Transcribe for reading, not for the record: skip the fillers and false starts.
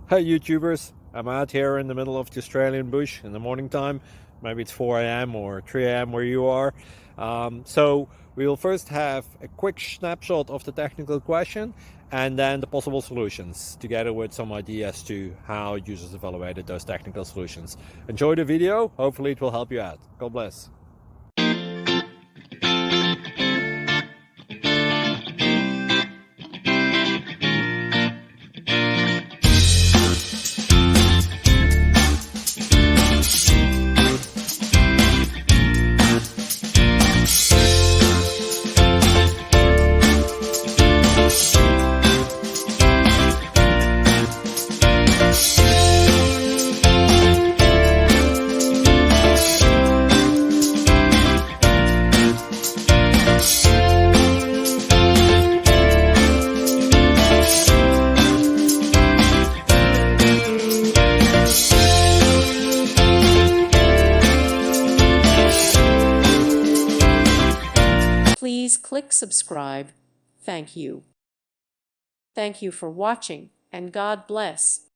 Hey YouTubers, I'm out here in the middle of the Australian bush in the morning time. Maybe it's 4 a.m. or 3 a.m. where you are. So we'll first have a quick snapshot of the technical question and then the possible solutions, together with some ideas to how users evaluated those technical solutions. Enjoy the video, hopefully it will help you out. God bless. Please click subscribe. Thank you. Thank you for watching, and God bless.